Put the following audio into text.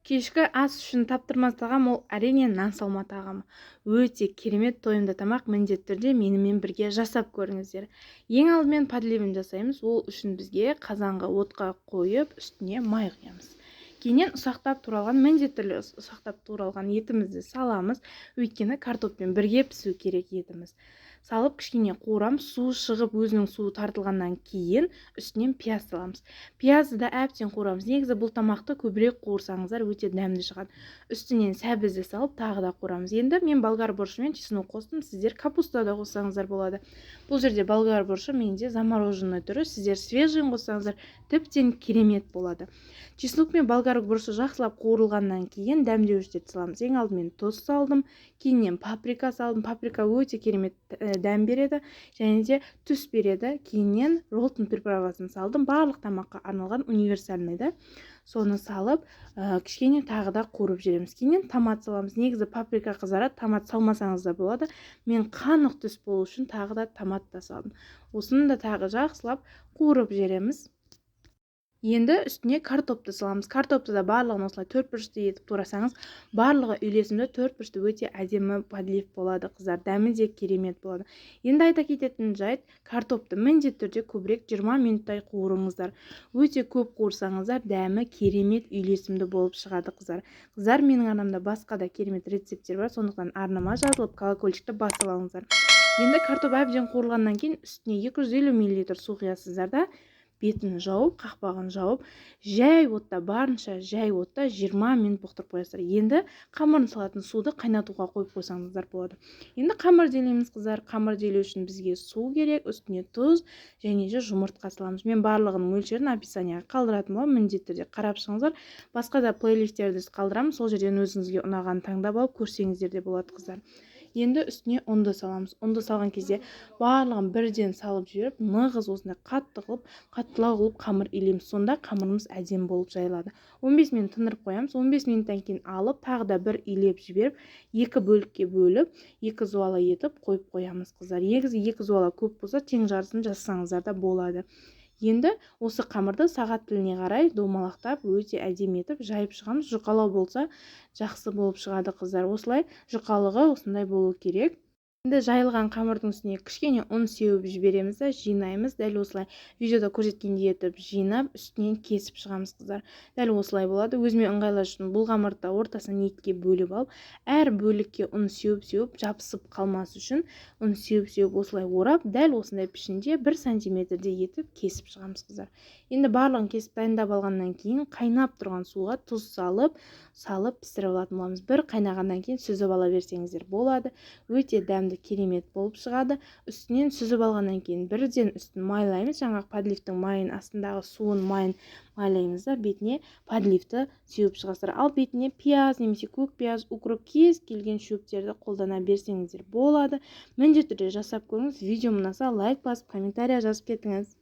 Кешкі ас үшін таптырмас тағам ол әрине нан салма тағамы. Өте керемет тойымды тамақ міндетті түрде менімен бірге жасап көріңіздер. Ең алдымен подливін жасаймыз. Ол үшін бізге қазанға отқа қойып, үстіне май құямыз. Кейіннен ұсақтап туралған, міндетті түрде ұсақтап туралған етімізді саламыз. Өйткені картоппен бірге пісу керек етіміз. Салып кішкене қуырамыз, су шығып өзінің суы тартылғаннан кейін үстінен пияз саламыз. Пиязды да әбден қуырамыз. Негізі бұл тамақты көбірек қуырсаңыздар өте дәмді шығады. Үстінен сәбізді салып тағы да қуырамыз. Енді мен болгар борщымен чеснок қостым, сіздер капуста да қоссаңыздар болады. Бұл жерде болгар борщы менде замороженный түрі, сіздер свежийін қоссаңыздар тіптен керемет болады. Чеснок пен болгар борщы жақсылап қуырылғаннан кейін дәмдеуіштерді саламыз. Ең алдымен тұз салдым, кейіннен паприка салдым. Паприка өте керемет дәм береді және де түс береді. Кейіннен ролтон приправасын салдым. Барлық тамаққа арналған универсальныйды. Соны салып, кішкене тағы да қуырып жібереміз. Кейіннен томат саламыз. Негізі паприка қызарады, томат салмасаңыз да болады. Мен қанық түс болу үшін тағы да томат та салдым. Осыны да тағы жақсылап қуырып жібереміз. Енді үстіне картопты саламыз. Картопты да барлығын осылай төртбұрышты етіп турасаңыз, барлығы үйлесімді төртбұрышты өте әдемі подлив болады, қыздар. Дәмі де керемет болады. Енді айта кететін жайт, картопты міндетті түрде көбірек 20 минуттай қуырыңыздар. Өте көп қуырсаңыздар, дәмі керемет үйлесімді болып шығады, қыздар. Қыздар, менің арнамда басқа да керемет рецепттер бар, сондықтан арнама жазылып, колокольчикті басып алыңыздар. Енді картоп әбден қуырылғаннан кейін үстіне 250 мл су құясыздар да, бетін жауып, қақпағын жауып, жай отта, барынша жай отта 20 минут бұқтырып қоясыздар. Енді қамырын салатын суды қайнатуға қойып қойсаңыздар болады. Енді қамыр делейміз, қыздар. Қамыр делеу үшін бізге су керек, үстіне тұз және де жұмыртқа саламыз. Мен барлығының мөлшерін описанияға қалдыратын боламын, міндетті түрде қарап шығыңыздар. Басқа да плейлисттерді қалдырамын, сол жерден өзіңізге ұнаған таңдап алып көрсеңіздер де болады, қыздар. Енді үстіне ұнды саламыз. Ұнды салған кезде барлығын бірден салып жіберіп, нығыз осындай қатты қылып, қаттылау қылып қамыр илейміз. Сонда қамырымыз әдемі болып жайылады. 15 минут тындырып қоямыз. 15 минуттан кейін алып, тағы да бір илеп жіберіп, екі бөлікке бөліп, екі зуала етіп қойып қоямыз, қыздар. Негізі екі зуала көп болса, тең жарысын жасасаңыздар да болады. Енді осы қамырды сағат тіліне қарай домалақтап, өте әдемі етіп жайып шығамыз. Жұқалау болса жақсы болып шығады, қыздар. Осылай жұқалығы осындай болу керек. Енді жайылған қамырдың үстіне кішкене ұн сеуіп жібереміз да жинаймыз. Дәл осылай видеода көрсеткендей етіп жинап, үстінен кесіп шығамыз, қыздар. Дәл осылай болады. Өзіме ыңғайлы үшін бұл қамырды ортасынан екіге бөліп алып, әр бөлікке ұн сеуіп жабысып қалмас үшін ұн сеуіп осылай орап, дәл осындай пішінде 1 сантиметрде етіп кесіп шығамыз, қыздар. Енді барлығын кесіп дайындап алғаннан кейін қайнап тұрған суға тұз салып пісіріп алатын боламыз. Бір қайнағаннан кейін сүзіп ала берсеңіздер болады. Өте дәмді керемет болып шығады. Үстінен сүзіп алғаннан кейін бірден үстін майлаймыз. Жаңағы подливтің майын, астындағы суын майын майлаймыз да бетіне подливті сеуіп шығасыздар. Ал бетіне пияз немесе көк пияз, укроп, кез келген шөптерді қолдана берсеңіздер болады. Міндетті түрде жасап көріңіз. Видео ұнаса лайк басып, комментария жазып кетіңіз.